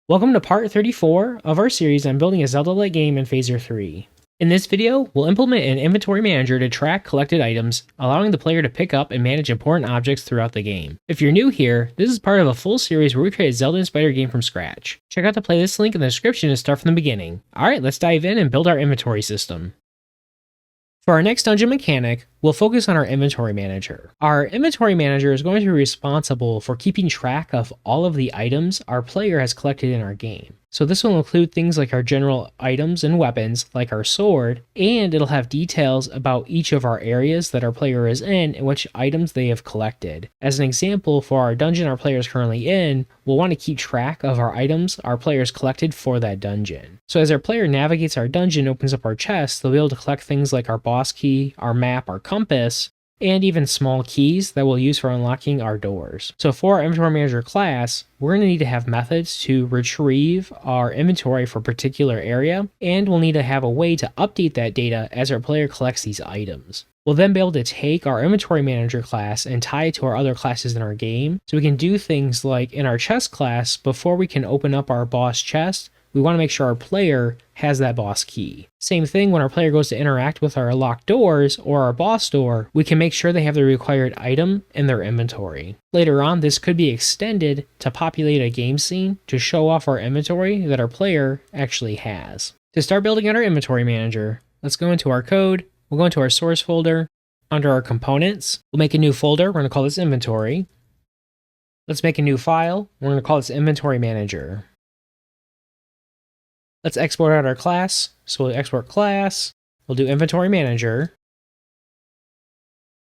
Welcome to part 34 of our series on building a Zelda-like game in Phaser 3. In this video, we'll implement an inventory manager to track collected items, allowing the player to pick up and manage important objects throughout the game. If you're new here, this is part of a full series where we create a Zelda-inspired game from scratch. Check out the playlist link in the description to start from the beginning. Alright, let's dive in and build our inventory system. For our next dungeon mechanic, we'll focus on our inventory manager. Our inventory manager is going to be responsible for keeping track of all of the items our player has collected in our game. So this will include things like our general items and weapons, like our sword, and it'll have details about each of our areas that our player is in and which items they have collected. As an example, for our dungeon our player is currently in, we'll want to keep track of our items our players collected for that dungeon. So as our player navigates our dungeon and opens up our chest, they'll be able to collect things like our boss key, our map, our compass, and even small keys that we'll use for unlocking our doors. So for our inventory manager class, we're going to need to have methods to retrieve our inventory for a particular area, and we'll need to have a way to update that data as our player collects these items. We'll then be able to take our inventory manager class and tie it to our other classes in our game, so we can do things like in our chest class, before we can open up our boss chest, we want to make sure our player has that boss key. Same thing when our player goes to interact with our locked doors or our boss door, we can make sure they have the required item in their inventory. Later on, this could be extended to populate a game scene to show off our inventory that our player actually has. To start building out our inventory manager, let's go into our code, we'll go into our source folder, under our components, we'll make a new folder, we're going to call this inventory. Let's make a new file, we're going to call this inventory manager. Let's export out our class. So we'll export class, we'll do inventory manager.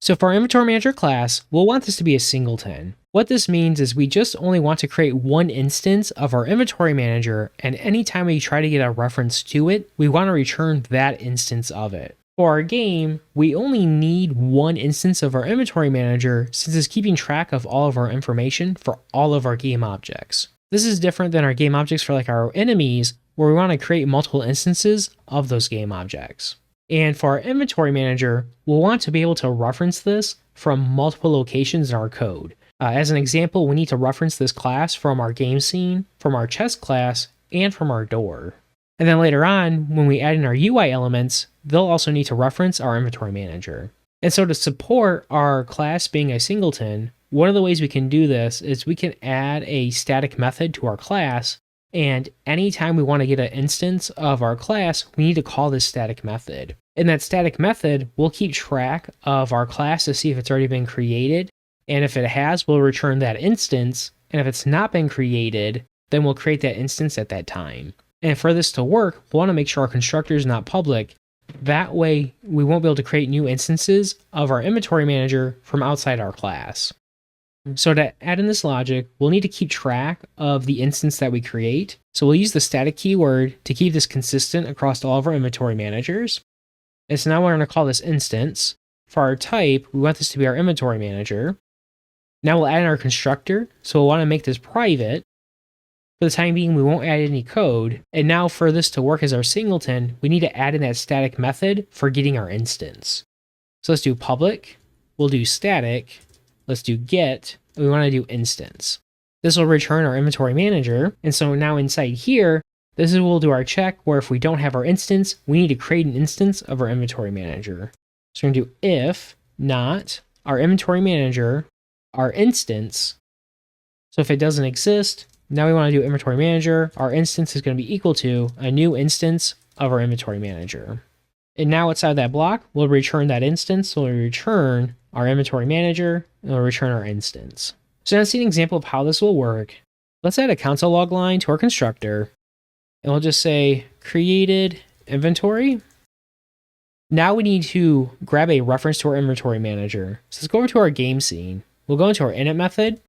So for our inventory manager class, we'll want this to be a singleton. What this means is we just only want to create one instance of our inventory manager, and anytime we try to get a reference to it, we want to return that instance of it. For our game, we only need one instance of our inventory manager since it's keeping track of all of our information for all of our game objects. This is different than our game objects for like our enemies, where we want to create multiple instances of those game objects. And for our inventory manager, we'll want to be able to reference this from multiple locations in our code. As an example, we need to reference this class from our game scene, from our chest class, and from our door. And then later on, when we add in our UI elements, they'll also need to reference our inventory manager. And so to support our class being a singleton, one of the ways we can do this is we can add a static method to our class, and anytime we want to get an instance of our class, we need to call this static method. In that static method, we'll keep track of our class to see if it's already been created, and if it has, we'll return that instance, and if it's not been created, then we'll create that instance at that time. And for this to work, we'll want to make sure our constructor is not public. That way, we won't be able to create new instances of our inventory manager from outside our class. So to add in this logic, we'll need to keep track of the instance that we create. So we'll use the static keyword to keep this consistent across all of our inventory managers. And so now we're going to call this instance. For our type, we want this to be our inventory manager. Now we'll add in our constructor. So we'll want to make this private. For the time being, we won't add any code. And now for this to work as our singleton, we need to add in that static method for getting our instance. So let's do public. We'll do static. Let's do get, we want to do instance. This will return our inventory manager, and so now inside here, this is where we'll do our check, where if we don't have our instance, we need to create an instance of our inventory manager. So we're going to do if not our inventory manager, our instance. So if it doesn't exist, now we want to do inventory manager, our instance is going to be equal to a new instance of our inventory manager. And now outside that block, we'll return that instance, so we'll return our inventory manager, and we'll return our instance. So now let's see an example of how this will work. Let's add a console log line to our constructor, and we'll just say created inventory. Now we need to grab a reference to our inventory manager. So let's go over to our game scene. We'll go into our init method,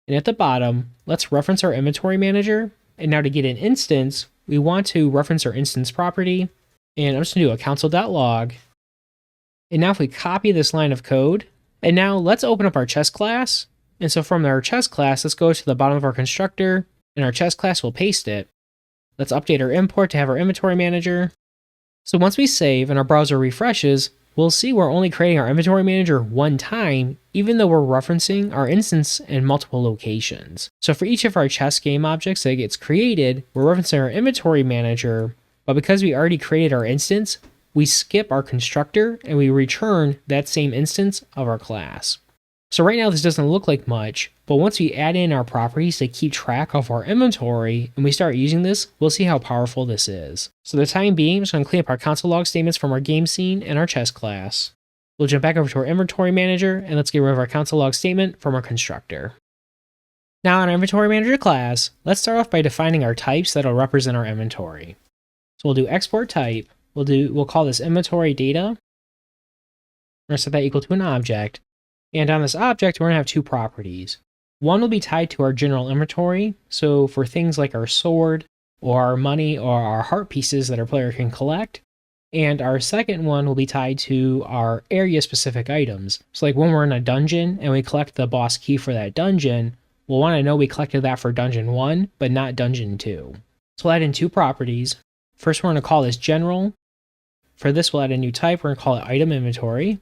and at the bottom, let's reference our inventory manager. And now to get an instance, we want to reference our instance property, and I'm just going to do a console.log. And now if we copy this line of code, and now let's open up our chest class. And so from our chest class, let's go to the bottom of our constructor, and our chest class will paste it. Let's update our import to have our inventory manager. So once we save and our browser refreshes, we'll see we're only creating our inventory manager one time, even though we're referencing our instance in multiple locations. So for each of our chess game objects that gets created, we're referencing our inventory manager, but because we already created our instance, we skip our constructor and we return that same instance of our class. So right now this doesn't look like much, but once we add in our properties to keep track of our inventory and we start using this, we'll see how powerful this is. So the time being, I'm just going to clean up our console log statements from our game scene and our chess class. We'll jump back over to our inventory manager and let's get rid of our console log statement from our constructor. Now in our inventory manager class, let's start off by defining our types that'll represent our inventory. So we'll do export type. We'll call this inventory data. We're going to set that equal to an object. And on this object, we're going to have two properties. One will be tied to our general inventory. So for things like our sword or our money or our heart pieces that our player can collect. And our second one will be tied to our area specific items. So like when we're in a dungeon and we collect the boss key for that dungeon, we'll want to know we collected that for dungeon 1, but not dungeon 2. So we'll add in two properties. First, we're going to call this general. For this, we'll add a new type. We're going to call it item inventory.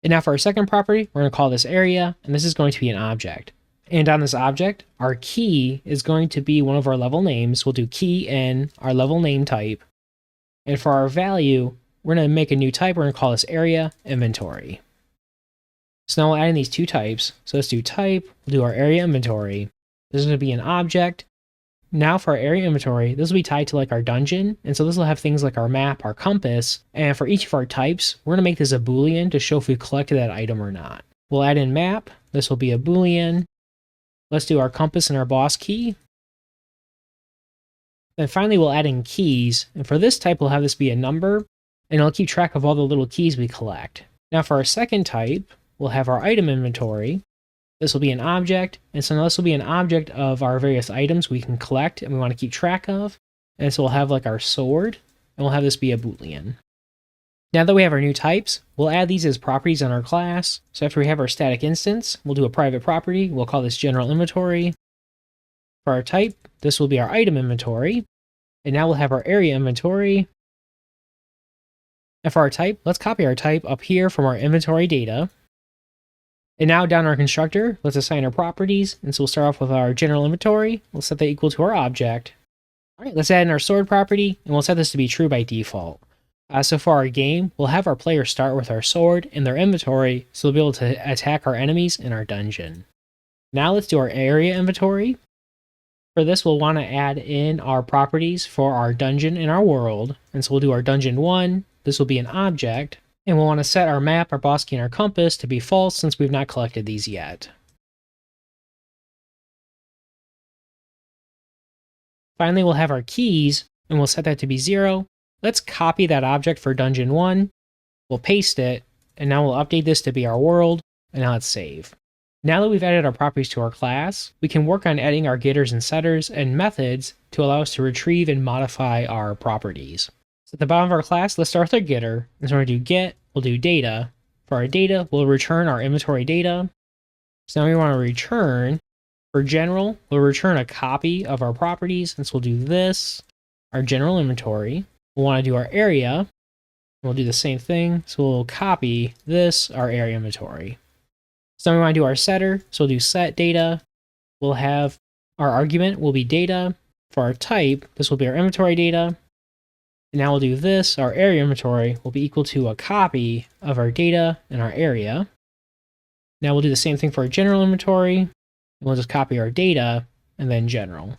And now for our second property, we're going to call this area, and this is going to be an object. And on this object, our key is going to be one of our level names. We'll do key in our level name type. And for our value, we're going to make a new type. We're going to call this area inventory. So now we'll add in these two types. So let's do type. We'll do our area inventory. This is going to be an object. Now for our area inventory, this will be tied to like our dungeon. And so this will have things like our map, our compass. And for each of our types, we're going to make this a Boolean to show if we collected that item or not. We'll add in map. This will be a Boolean. Let's do our compass and our boss key. Then finally, we'll add in keys. And for this type, we'll have this be a number. And it'll keep track of all the little keys we collect. Now for our second type, we'll have our item inventory. This will be an object, and so now this will be an object of our various items we can collect and we want to keep track of. And so we'll have like our sword, and we'll have this be a Boolean. Now that we have our new types, we'll add these as properties on our class. So after we have our static instance, we'll do a private property. We'll call this general inventory. For our type, this will be our item inventory. And now we'll have our area inventory. And for our type, let's copy our type up here from our inventory data. And now down our constructor, let's assign our properties. And so we'll start off with our general inventory. We'll set that equal to our object. All right, let's add in our sword property, and we'll set this to be true by default. So for our game, we'll have our player start with our sword in their inventory, so they'll be able to attack our enemies in our dungeon. Now let's do our area inventory. For this, we'll want to add in our properties for our dungeon and our world. And so we'll do our dungeon 1. This will be an object. And we'll want to set our map, our boss key, and our compass to be false since we've not collected these yet. Finally, we'll have our keys, and we'll set that to be 0. Let's copy that object for dungeon 1. We'll paste it, and now we'll update this to be our world, and now let's save. Now that we've added our properties to our class, we can work on adding our getters and setters and methods to allow us to retrieve and modify our properties. So at the bottom of our class, let's start with our getter. And so we're going to do get, we'll do data. For our data, we'll return our inventory data. So now we want to return, for general, we'll return a copy of our properties. And so we'll do this, our general inventory. We'll want to do our area. We'll do the same thing. So we'll copy this, our area inventory. So now we want to do our setter. So we'll do set data. We'll have our argument will be data. For our type, this will be our inventory data. And now we'll do this, our area inventory will be equal to a copy of our data and our area. Now we'll do the same thing for our general inventory. And we'll just copy our data and then general.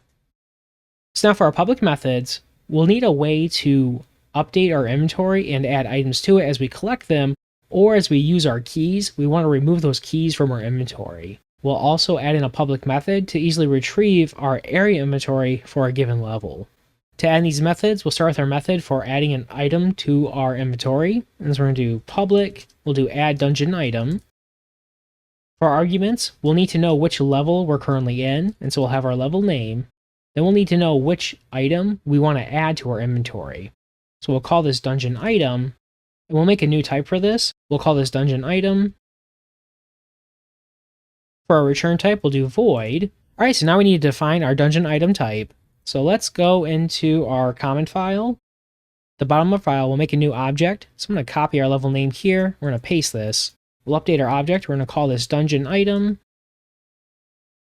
So now for our public methods, we'll need a way to update our inventory and add items to it as we collect them, or as we use our keys, we want to remove those keys from our inventory. We'll also add in a public method to easily retrieve our area inventory for a given level. To add these methods, we'll start with our method for adding an item to our inventory. And so we're going to do public, we'll do add dungeon item. For our arguments, we'll need to know which level we're currently in, and so we'll have our level name. Then we'll need to know which item we want to add to our inventory. So we'll call this dungeon item, and we'll make a new type for this. We'll call this dungeon item. For our return type, we'll do void. All right, so now we need to define our dungeon item type. So let's go into our comment file. the bottom of the file, we'll make a new object. So I'm going to copy our level name here. We're going to paste this. We'll update our object. We're going to call this dungeon item.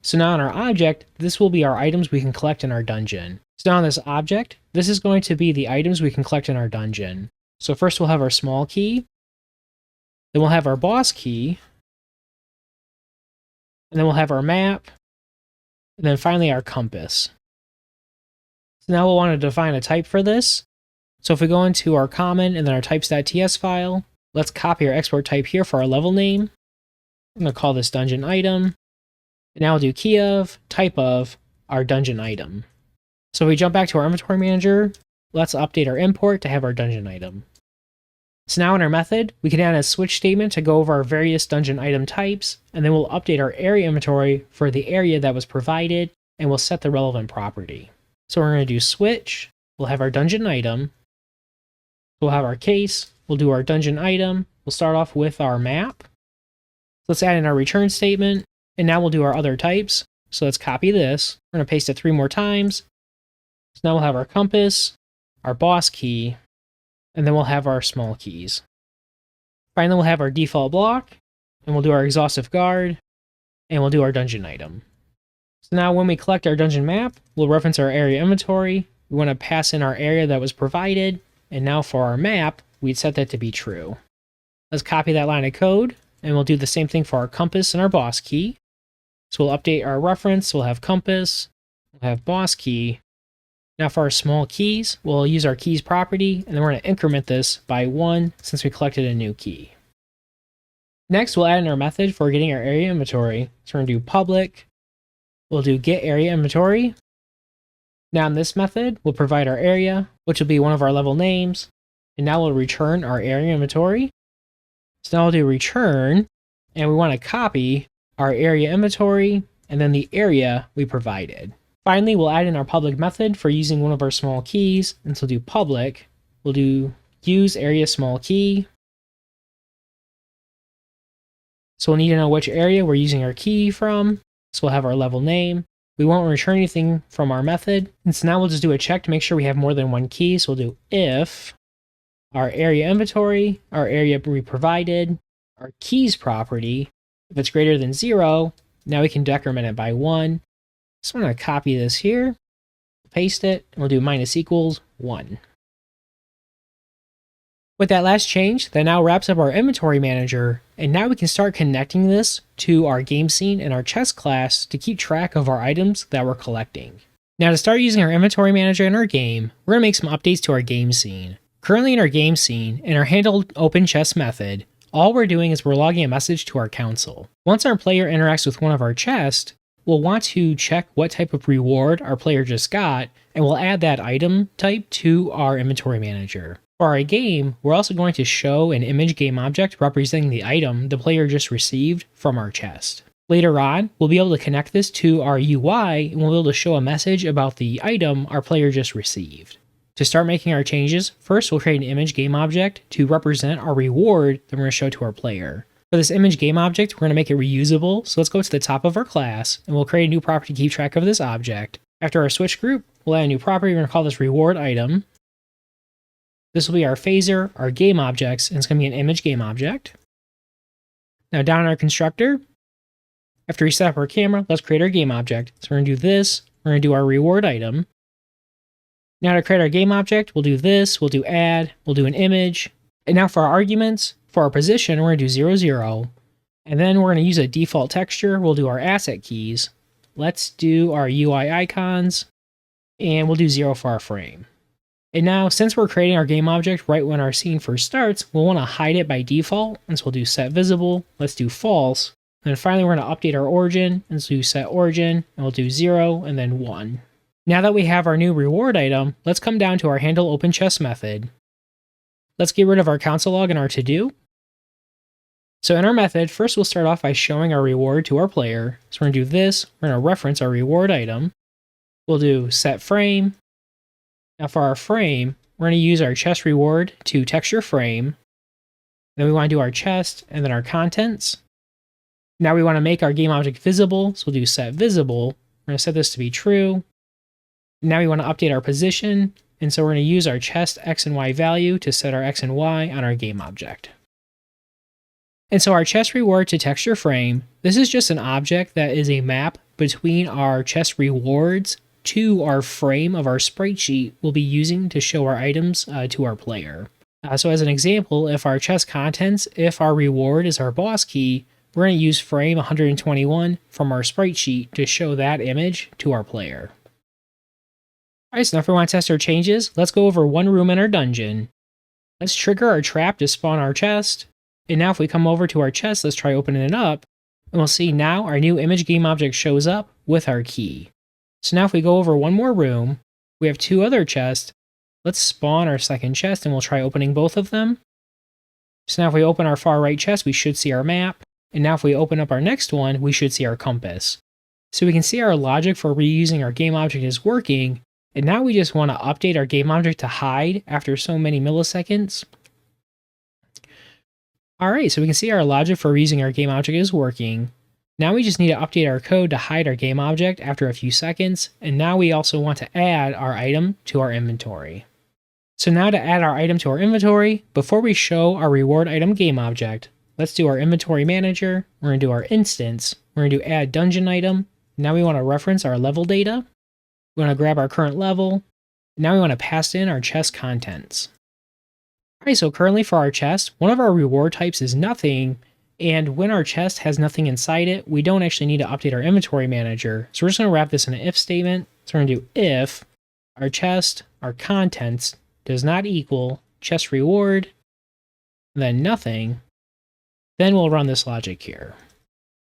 So now in our object, this will be our items we can collect in our dungeon. So now in this object, this is going to be the items we can collect in our dungeon. So first we'll have our small key. Then we'll have our boss key. And then we'll have our map. And then finally our compass. So now we'll want to define a type for this. So if we go into our common and then our types.ts file, let's copy our export type here for our level name. I'm going to call this dungeon item. And now we'll do key of, type of, our dungeon item. So if we jump back to our inventory manager, let's update our import to have our dungeon item. So now in our method, we can add a switch statement to go over our various dungeon item types, and then we'll update our area inventory for the area that was provided, and we'll set the relevant property. So we're going to do switch, we'll have our dungeon item, we'll have our case, we'll do our dungeon item, we'll start off with our map. Let's add in our return statement, and now we'll do our other types. So let's copy this, we're going to paste it 3 more times. So now we'll have our compass, our boss key, and then we'll have our small keys. Finally, we'll have our default block, and we'll do our exhaustive guard, and we'll do our dungeon item. So now when we collect our dungeon map, we'll reference our area inventory. We want to pass in our area that was provided, and now for our map, we'd set that to be true. Let's copy that line of code, and we'll do the same thing for our compass and our boss key. So we'll update our reference, we'll have compass, we'll have boss key. Now for our small keys, we'll use our keys property, and then we're going to increment this by 1 since we collected a new key. Next, we'll add in our method for getting our area inventory. So we're going to do public, we'll do get area inventory. Now in this method, we'll provide our area, which will be one of our level names, and now we'll return our area inventory. So now we'll do return, and we want to copy our area inventory, and then the area we provided. Finally, we'll add in our public method for using one of our small keys, and so we'll do public, we'll do use area small key. So we'll need to know which area we're using our key from, so we'll have our level name. We won't return anything from our method, and so now we'll just do a check to make sure we have more than one key, so we'll do if our area inventory, our area we provided, our keys property, if it's greater than 0, now we can decrement it by 1. So I'm going to copy this here, paste it, and we'll do minus equals 1. With that last change, that now wraps up our inventory manager, and now we can start connecting this to our game scene and our chest class to keep track of our items that we're collecting. Now to start using our inventory manager in our game, we're going to make some updates to our game scene. Currently in our game scene, in our handled open chest method, all we're doing is we're logging a message to our console. Once our player interacts with one of our chests, we'll want to check what type of reward our player just got, and we'll add that item type to our inventory manager. For our game, we're also going to show an image game object representing the item the player just received from our chest. Later on, we'll be able to connect this to our UI, and we'll be able to show a message about the item our player just received. To start making our changes, first we'll create an image game object to represent our reward that we're going to show to our player. For this image game object, we're going to make it reusable, so let's go to the top of our class, and we'll create a new property to keep track of this object. After our switch group, we'll add a new property, we're going to call this reward item. This will be our phaser, our game objects, and it's going to be an image game object. Now down in our constructor, after we set up our camera, let's create our game object. So we're going to do this, we're going to do our reward item. Now to create our game object, we'll do this, we'll do add, we'll do an image. And now for our arguments, for our position, we're going to do 0, 0. And then we're going to use a default texture. We'll do our asset keys. Let's do our UI icons. And we'll do 0 for our frame. And now, since we're creating our game object right when our scene first starts, we'll want to hide it by default. And so we'll do set visible. Let's do false. And then finally, we're going to update our origin. And so do set origin. And we'll do 0 and then 1. Now that we have our new reward item, let's come down to our handle open chest method. Let's get rid of our console log and our to-do. So in our method, first we'll start off by showing our reward to our player. So we're going to do this, we're going to reference our reward item. We'll do set frame. Now for our frame, we're going to use our chest reward to texture frame. Then we want to do our chest and then our contents. Now we want to make our game object visible, so we'll do set visible. We're going to set this to be true. Now we want to update our position, And so we're going to use our chest X and Y value to set our X and Y on our game object. And so our chest reward to texture frame, this is just an object that is a map between our chest rewards to our frame of our sprite sheet we'll be using to show our items to our player. So as an example, if our chest contents, if our reward is our boss key, we're going to use frame 121 from our sprite sheet to show that image to our player. Alright, so now if we want to test our changes, let's go over one room in our dungeon. Let's trigger our trap to spawn our chest. And now if we come over to our chest, let's try opening it up. And we'll see now our new image game object shows up with our key. So now if we go over one more room, we have two other chests. Let's spawn our second chest and we'll try opening both of them. So now if we open our far right chest, we should see our map. And now if we open up our next one, we should see our compass. So we can see our logic for reusing our game object is working. And now we just want to update our game object to hide after so many milliseconds. Alright, so we can see our logic for reusing our game object is working. Now we just need to update our code to hide our game object after a few seconds, and now we also want to add our item to our inventory. So now to add our item to our inventory, before we show our reward item game object, let's do our inventory manager, we're going to do our instance, we're going to do add dungeon item, now we want to reference our level data, we want to grab our current level, now we want to pass in our chest contents. Alright, so currently for our chest, one of our reward types is nothing, and when our chest has nothing inside it, we don't actually need to update our inventory manager. So we're just going to wrap this in an if statement. So we're going to do if our chest, our contents, does not equal chest reward, then nothing, then we'll run this logic here.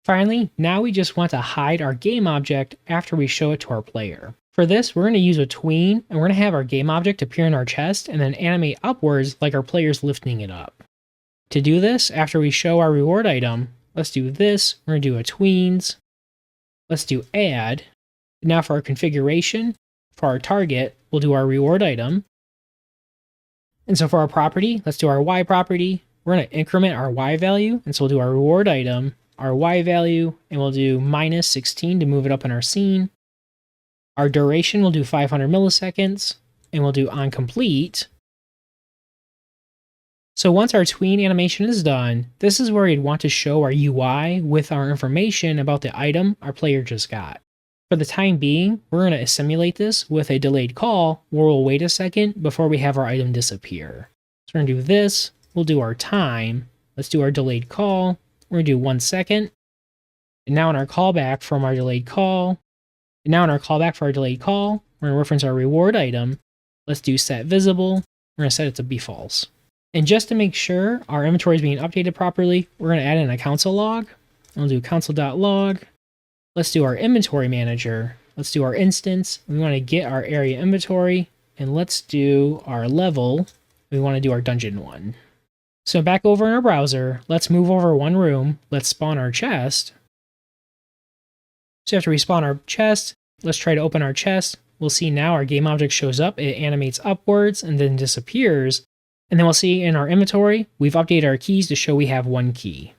Finally, now we just want to hide our game object after we show it to our player. For this, we're going to use a tween, and we're going to have our game object appear in our chest and then animate upwards like our player's lifting it up. To do this, after we show our reward item, let's do this, we're going to do a tweens, let's do add. Now for our configuration, for our target, we'll do our reward item. And so for our property, let's do our Y property. We're going to increment our Y value, and so we'll do our reward item, our Y value, and we'll do -16 to move it up in our scene. Our duration will do 500 milliseconds, and we'll do on complete. So once our tween animation is done, this is where we'd want to show our UI with our information about the item our player just got. For the time being, we're going to simulate this with a delayed call where we'll wait a second before we have our item disappear. So we're going to do this, we'll do our time, let's do our delayed call, we're going to do 1 second, and now in our callback from our delayed call, and now in our callback for our delayed call, we're going to reference our reward item, let's do set visible, we're going to set it to be false. And just to make sure our inventory is being updated properly, we're going to add in a console log. We'll do console.log. Let's do our inventory manager. Let's do our instance. We want to get our area inventory. And let's do our level. We want to do our dungeon 1. So back over in our browser, let's move over one room. Let's spawn our chest. So after we spawn our chest, let's try to open our chest. We'll see now our game object shows up. It animates upwards and then disappears. And then we'll see in our inventory, we've updated our keys to show we have one key.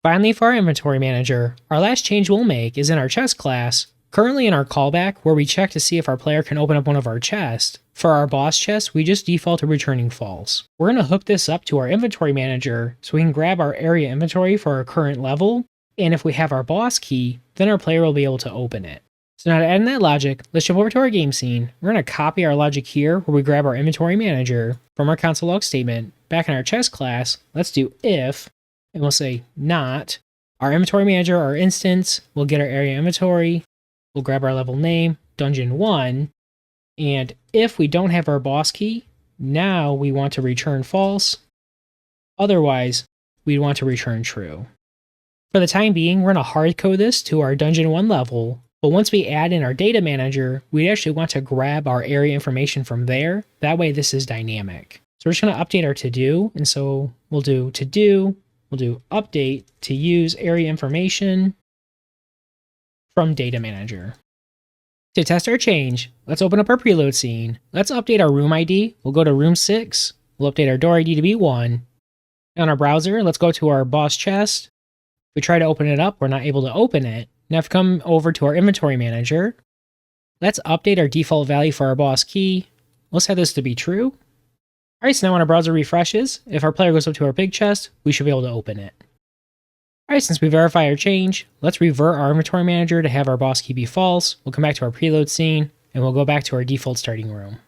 Finally, for our inventory manager, our last change we'll make is in our chest class, currently in our callback where we check to see if our player can open up one of our chests. For our boss chest, we just default to returning false. We're going to hook this up to our inventory manager so we can grab our area inventory for our current level, and if we have our boss key, then our player will be able to open it. So now to add in that logic, let's jump over to our game scene. We're going to copy our logic here where we grab our inventory manager from our console log statement. Back in our chest class, let's do if, and we'll say not. Our inventory manager, our instance, we'll get our area inventory. We'll grab our level name, dungeon 1. And if we don't have our boss key, now we want to return false. Otherwise, we'd want to return true. For the time being, we're going to hard code this to our dungeon 1 level. But once we add in our data manager, we actually want to grab our area information from there. That way this is dynamic. So we're just going to update our to-do. And so we'll do to-do, we'll do update to use area information from data manager. To test our change, let's open up our preload scene. Let's update our room ID. We'll go to room 6. We'll update our door ID to be 1. On our browser, let's go to our boss chest. If we try to open it up, we're not able to open it. Now if we come over to our inventory manager, let's update our default value for our boss key. We'll set this to be true. Alright, so now when our browser refreshes, if our player goes up to our big chest, we should be able to open it. Alright, since we verify our change, let's revert our inventory manager to have our boss key be false. We'll come back to our preload scene, and we'll go back to our default starting room.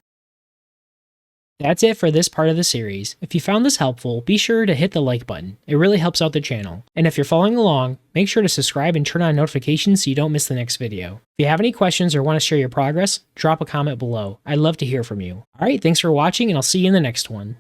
That's it for this part of the series. If you found this helpful, be sure to hit the like button. It really helps out the channel. And if you're following along, make sure to subscribe and turn on notifications so you don't miss the next video. If you have any questions or want to share your progress, drop a comment below. I'd love to hear from you. Alright, thanks for watching, and I'll see you in the next one.